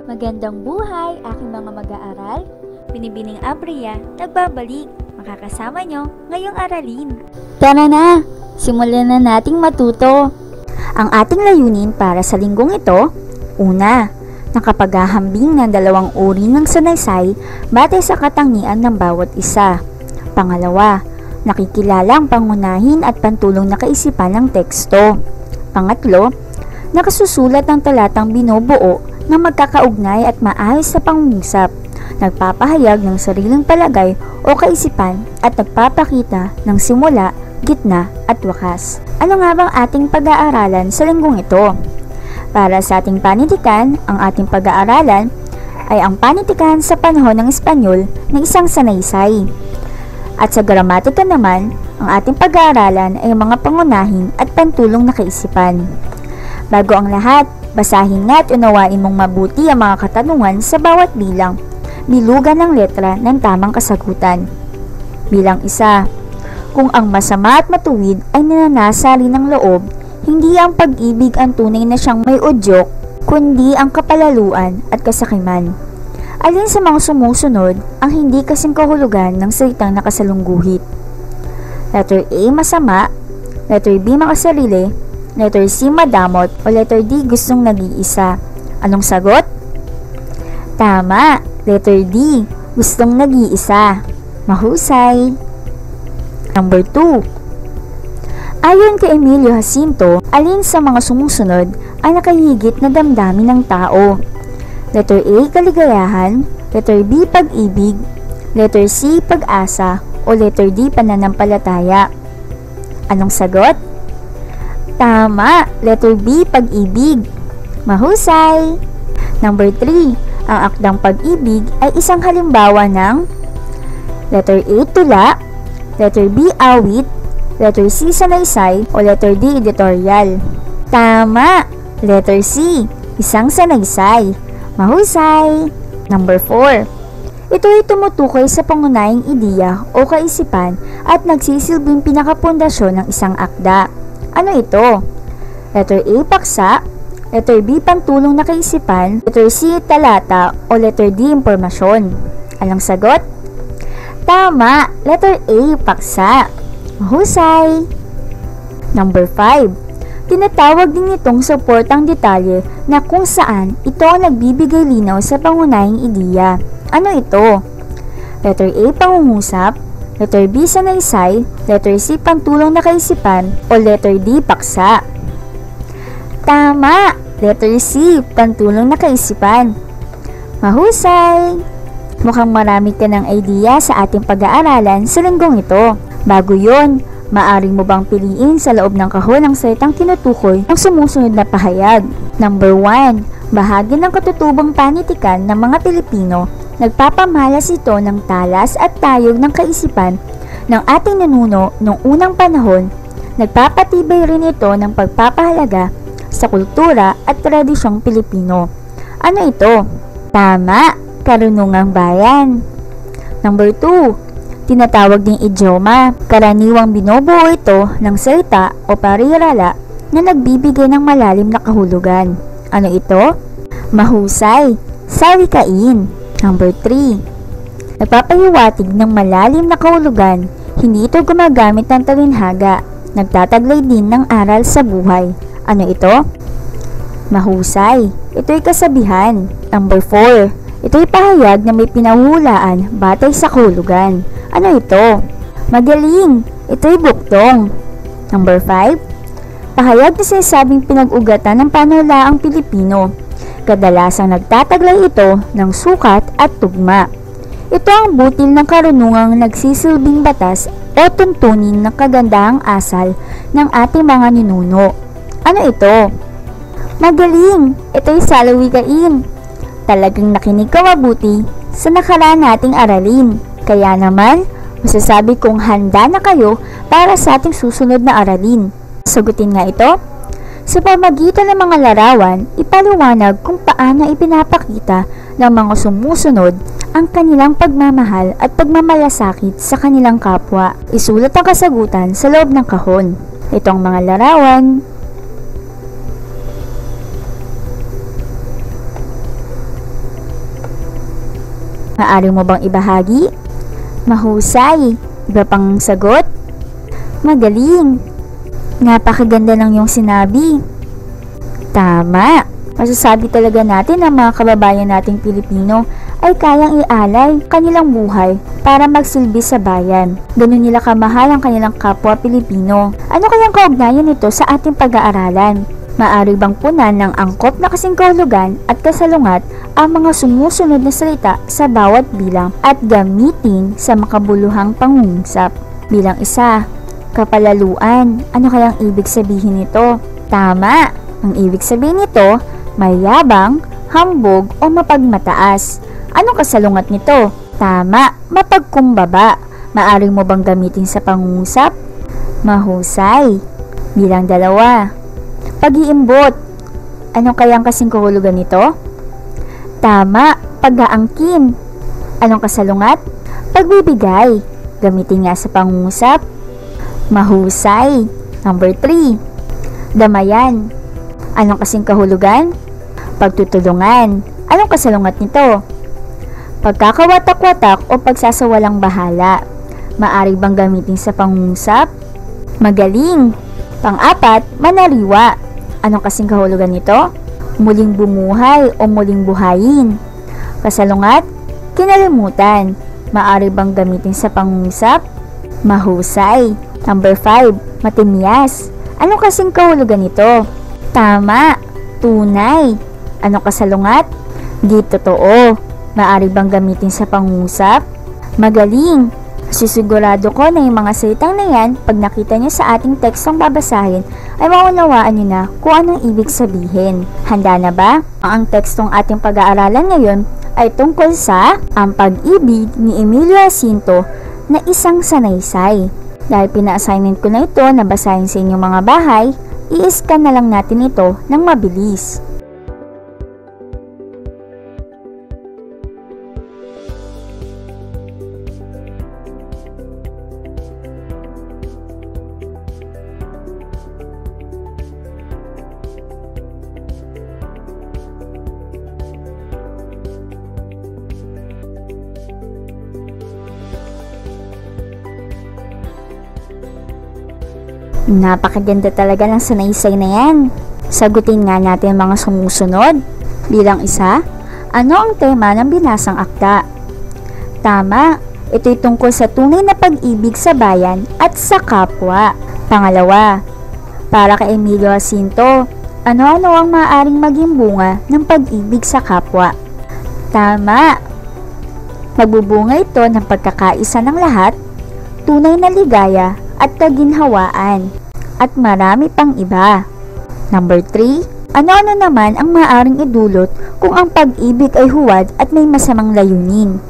Magandang buhay, aking mga mag-aaral. Binibining Abria, nagbabalik. Makakasama nyo ngayong aralin. Tara na, simulan na nating matuto. Ang ating layunin para sa linggong ito, una, nakapaghahambing ng dalawang uri ng sanaysay batay sa katangian ng bawat isa. Pangalawa, nakikilala ang pangunahin at pantulong na kaisipan ng teksto. Pangatlo, nakasusulat ang talatang binubuo na magkakaugnay at maayos sa pangungusap, nagpapahayag ng sariling palagay o kaisipan at nagpapakita ng simula, gitna at wakas. Ano nga bang ating pag-aaralan sa linggong ito? Para sa ating panitikan, ang ating pag-aaralan ay ang panitikan sa panahon ng Espanyol ng isang sanaysay. At sa gramatika naman, ang ating pag-aaralan ay mga pangunahin at pantulong na kaisipan. Bago ang lahat, basahin nga at unawain mong mabuti ang mga katanungan sa bawat bilang, bilugan ng letra ng tamang kasagutan. Bilang 1, kung ang masama at matuwid ay ninanasali ng loob, hindi ang pag-ibig ang tunay na siyang may udyok, kundi ang kapalaluan at kasakiman. Alin sa mga sumusunod ang hindi kasing kahulugan ng salitang nakasalungguhit? Letter A, masama. Letter B, makasarili. Letter C, madamot, o letter D, gustong nag-iisa. Anong sagot? Tama, letter D, gustong nag-iisa. Mahusay. Number 2. Ayon kay Emilio Jacinto, alin sa mga sumusunod ay nakahigit na damdamin ng tao? Letter A, kaligayahan. Letter B, pag-ibig. Letter C, pag-asa, o letter D, pananampalataya. Anong sagot? Tama, letter B, pag-ibig. Mahusay. Number 3, ang akdang pag-ibig ay isang halimbawa ng letter A, tula. Letter B, awit. Letter C, sanaysay, o letter D, editorial. Tama, letter C, isang sanaysay. Mahusay. Number 4, ito ay tumutukoy sa pangunahing ideya o kaisipan at nagsisilbing pinakapundasyon ng isang akda. Ano ito? Letter A, paksa. Letter B, pantulong na kaisipan. Letter C, talata. O letter D, impormasyon. Anong sagot? Tama, letter A, paksa. Mahusay. Number 5. Tinatawag din itong suportang detalye na kung saan ito ang nagbibigay linaw sa pangunahing ideya. Ano ito? Letter A, pangungusap. Letter B, sanaysay. Letter C, pantulong na kaisipan. O letter D, paksa. Tama! Letter C, pantulong na kaisipan. Mahusay! Mukhang marami ka ng idea sa ating pag-aaralan sa linggong ito. Bago yon, maaari mo bang piliin sa loob ng kahon ang salitang tinutukoy ang sumusunod na pahayag? Number 1, bahagi ng katutubong panitikan ng mga Pilipino. Nagpapamalas ito ng talas at tayog ng kaisipan ng ating ninuno noong unang panahon. Nagpapatibay rin ito ng pagpapahalaga sa kultura at tradisyong Pilipino. Ano ito? Tama, karunungang bayan. Number 2, tinatawag ding idioma. Karaniwang binubuo ito ng salita o parirala na nagbibigay ng malalim na kahulugan. Ano ito? Mahusay, sawikain. Number 3, nagpapahiwatig ng malalim na kahulugan. Hindi ito gumagamit ng talinhaga. Nagtataglay din ng aral sa buhay. Ano ito? Mahusay, ito'y kasabihan. Number 4, ito'y pahayag na may pinahulaan batay sa kahulugan. Ano ito? Magaling, ito'y buktong. Number 5, pahayag na sinasabing pinag-ugatan ng panhulaang Pilipino. Kadalasang nagtataglay ito ng sukat at tugma. Ito ang butil ng karunungang nagsisilbing batas o tuntunin ng kagandahang asal ng ating mga ninuno. Ano ito? Magaling! Ito'y salawikain. Talagang nakinig ka mabuti sa nakaraan nating aralin. Kaya naman, masasabi kong handa na kayo para sa ating susunod na aralin. Sagutin nga ito. Sa pamamagitan ng mga larawan, ipaliwanag kung paano ipinapakita ng mga sumusunod ang kanilang pagmamahal at pagmamalasakit sa kanilang kapwa. Isulat ang kasagutan sa loob ng kahon. Ito ang mga larawan. Maaari mo bang ibahagi? Mahusay. Iba pang sagot? Magaling. Napakaganda ng iyong sinabi. Tama. Masasabi talaga natin na mga kababayan nating Pilipino ay kayang ialay kanilang buhay para magsilbi sa bayan. Ganun nila kamahal ang kanilang kapwa Pilipino. Ano kayang kaugnayan nito sa ating pag-aaralan? Maaari bang punan ng angkop na kasing kahulugan at kasalungat ang mga sumusunod na salita sa bawat bilang at gamitin sa makabuluhang pangungusap? Bilang 1, kapalaluan. Ano kayang ibig sabihin nito? Tama! Ang ibig sabihin nito, mayabang, hambog o mapagmataas. Anong kasalungat nito? Tama, mapagkumbaba. Maaari mo bang gamitin sa pangungusap? Mahusay. Bilang 2, pag-iimbot. Ano kayang kasing kahulugan nito? Tama, pag-aangkin. Anong kasalungat? Pagbibigay. Gamitin nga sa pangungusap. Mahusay. Number 3, damayan. Anong kasing kahulugan? Pagtutulungan. Anong kasalungat nito? Pagkakawatak-watak o pagsasawalang bahala. Maaari bang gamitin sa pangungusap? Magaling. Pang-4, manariwa. Anong kasing kahulugan nito? Muling bumuhay o muling buhayin. Kasalungat? Kinalimutan. Maaari bang gamitin sa pangungusap? Mahusay. Number 5, matimyas. Anong kasing kahulugan nito? Tama, tunay. Anong kasalungat? Di totoo. Maaari bang gamitin sa pangungusap? Magaling. Sisigurado ko na yung mga salitang na yan, pag nakita nyo sa ating tekstong babasahin, ay maunawaan nyo na kung anong ibig sabihin. Handa na ba? Ang tekstong ating pag-aaralan ngayon ay tungkol sa ang pag-ibig ni Emilio Jacinto na isang sanaysay. Dahil pina-assignment ko na ito na basahin sa inyong mga bahay, i-scan na lang natin ito ng mabilis. Napakaganda talaga ng sanaysay na yan. Sagutin nga natin mga sumusunod. Bilang 1, ano ang tema ng binasang akda? Tama, ito'y tungkol sa tunay na pag-ibig sa bayan at sa kapwa. Pangalawa, para kay Emilio Jacinto, ano-ano ang maaaring maging bunga ng pag-ibig sa kapwa? Tama, magbubunga ito ng pagkakaisa ng lahat, tunay na ligaya at kaginhawaan, at marami pang iba. Number 3, ano-ano naman ang maaaring idulot kung ang pag-ibig ay huwad at may masamang layunin?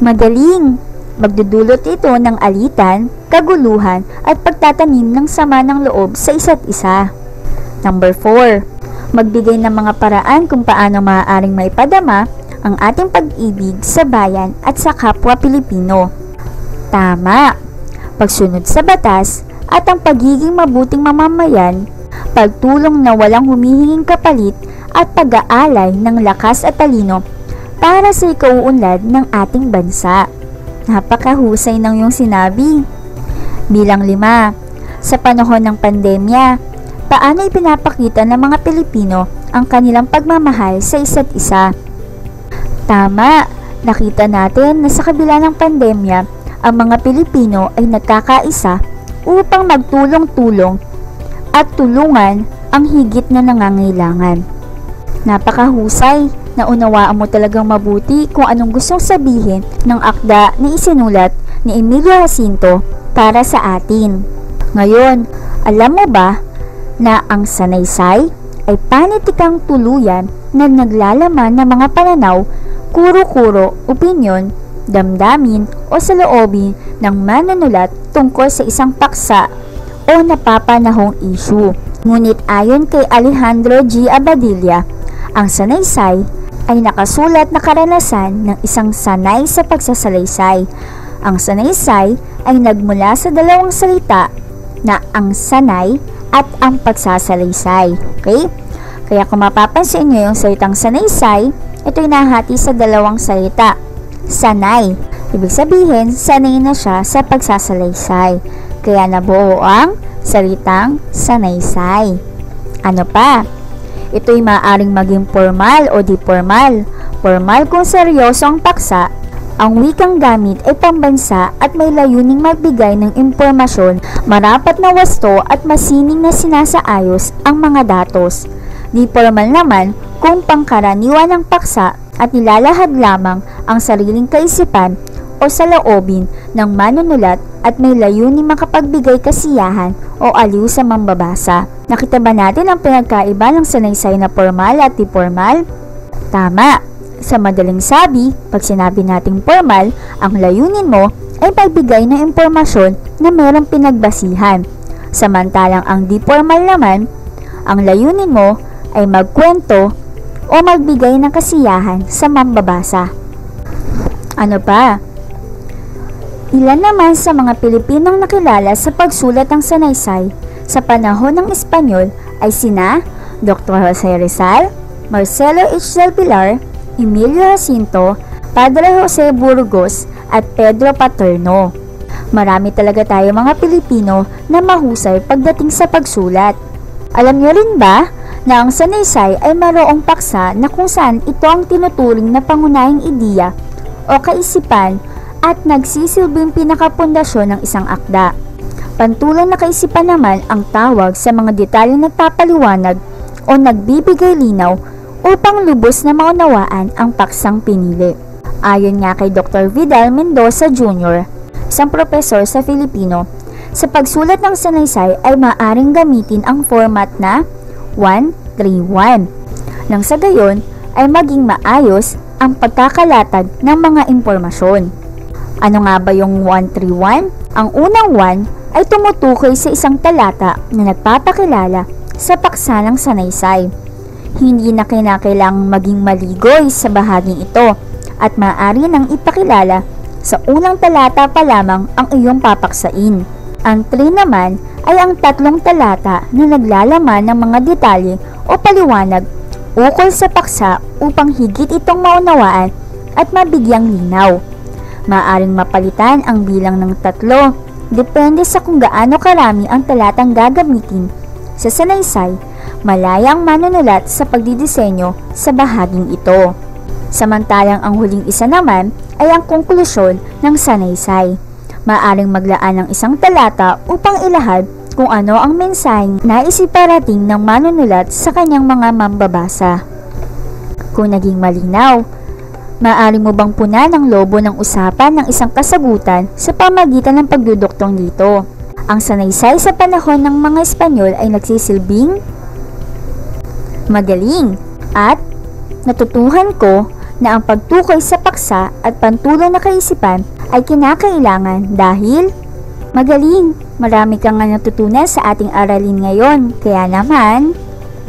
Magaling! Magdudulot ito ng alitan, kaguluhan at pagtatanim ng sama ng loob sa isa't isa. Number 4, magbigay ng mga paraan kung paano maaaring maipadama ang ating pag-ibig sa bayan at sa kapwa Pilipino. Tama! Pagsunod sa batas at ang pagiging mabuting mamamayan, pagtulong na walang humihinging kapalit at pag-aalay ng lakas at talino para sa ikauunlad ng ating bansa. Napakahusay ng iyong sinabi. Bilang 5, sa panahon ng pandemya, paano ipinapakita ng mga Pilipino ang kanilang pagmamahal sa isa't isa? Tama, nakita natin na sa kabila ng pandemya, ang mga Pilipino ay nagkakaisa upang magtulong-tulong at tulungan ang higit na nangangailangan. Napakahusay, naunawaan mo talagang mabuti kung anong gustong sabihin ng akda na isinulat ni Emilio Jacinto para sa atin. Ngayon, alam mo ba na ang sanaysay ay panitikang tuluyan na naglalaman ng mga pananaw, kuro-kuro, opinyon, damdamin o saloobin ng manunulat tungkol sa isang paksa o napapanahong issue. Ngunit ayon kay Alejandro G. Abadilla, ang sanaysay ay nakasulat na karanasan ng isang sanay sa pagsasalaysay. Ang sanaysay ay nagmula sa dalawang salita na ang sanay at ang pagsasalaysay. Okay? Kaya kung mapapansin nyo yung salitang sanaysay, ito'y nahati sa dalawang salita. sanay. Ibig sabihin, sanay na siya sa pagsasalaysay. Kaya nabuo ang salitang sanaysay. Ano pa? Ito'y maaaring maging formal o di formal. Formal kung seryoso ang paksa. Ang wikang gamit ay pambansa at may layuning magbigay ng impormasyon, marapat na wasto at masining na sinasaayos ang mga datos. Di formal naman kung pangkaraniwan ng paksa at nilalahad lamang ang sariling kaisipan o saloobin ng manunulat at may layuning makapagbigay kasiyahan o aliw sa mambabasa. Nakita ba natin ang pinagkaiba ng sanaysay na formal at di formal? Tama! Sa madaling sabi, pag sinabi nating formal, ang layunin mo ay magbigay ng impormasyon na mayroong pinagbasihan. Samantalang ang di formal naman, ang layunin mo ay magkwento o magbigay ng kasiyahan sa mambabasa. Ano pa? Ilan naman sa mga Pilipinong nakilala sa pagsulat ng sanaysay sa panahon ng Espanyol ay sina Dr. Jose Rizal, Marcelo H. del Pilar, Emilio Jacinto, Padre Jose Burgos at Pedro Paterno. Marami talaga tayo mga Pilipino na mahusay pagdating sa pagsulat. Alam niyo rin ba na ang sanaysay ay mayroong paksa na kung saan ito ang tinuturing na pangunahing ideya o kaisipan at nagsisilbing pinakapundasyon ng isang akda. Pantulang na kaisipan naman ang tawag sa mga detalye na nagpapaliwanag o nagbibigay linaw upang lubos na maunawaan ang paksang pinili. Ayon nga kay Dr. Vidal Mendoza Jr., isang profesor sa Filipino, sa pagsulat ng sanaysay ay maaaring gamitin ang format na 1-3-1. Nang sa gayon ay maging maayos ang pagkakalatag ng mga impormasyon. Ano nga ba yung 1-3-1? Ang unang 1 ay tumutukoy sa isang talata na nagpapakilala sa paksa ng sanaysay. Hindi na kinakailangang maging maligoy sa bahaging ito at maaari nang ipakilala sa unang talata pa lamang ang iyong papaksain. Ang 3 naman ay ang 3 talata na naglalaman ng mga detalye o paliwanag ukol sa paksa upang higit itong maunawaan at mabigyang linaw. Maaring mapalitan ang bilang ng 3, depende sa kung gaano karami ang talatang gagamitin sa sanaysay. Malaya ang manunulat sa pagdidisenyo sa bahaging ito. Samantalang ang huling isa naman ay ang konklusyon ng sanaysay. Maaring maglaan ng isang talata upang ilahad kung ano ang mensaheng naisiparating ng manunulat sa kanyang mga mambabasa. Kung naging malinaw, maaari mo bang punan ang lobo ng usapan ng isang kasagutan sa pamagitan ng pagduduktong dito? Ang sanaysay sa panahon ng mga Espanyol ay nagsisilbing magaling at natutuhan ko na ang pagtukoy sa paksa at pantulong na kaisipan ay kinakailangan dahil magaling. Marami kang natutunan sa ating aralin ngayon. Kaya naman,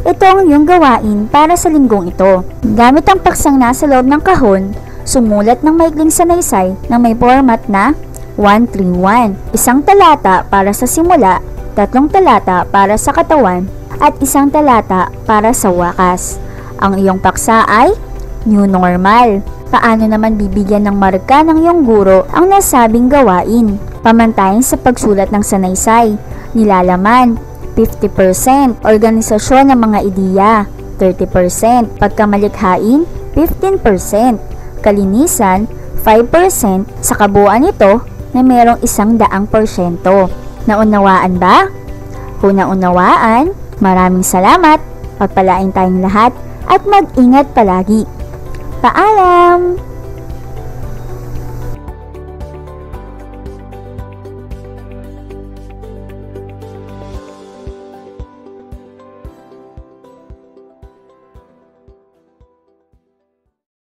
ito ang iyong gawain para sa linggong ito. Gamit ang paksang nasa loob ng kahon, sumulat ng maikling sanaysay na may format na 1-3-1. Isang talata para sa simula, 3 talata para sa katawan, at 1 talata para sa wakas. Ang iyong paksa ay New Normal. Paano naman bibigyan ng marka ng iyong guro ang nasabing gawain? Pamantayin sa pagsulat ng sanaysay. Nilalaman, 50% organisasyon ng mga ideya, 30% pagkamalikhain, 15% kalinisan, 5% sa kabuuan nito na mayroong 100%. Naunawaan ba? Kung naunawaan, maraming salamat, pagpalain tayong lahat at mag-ingat palagi. Paalam!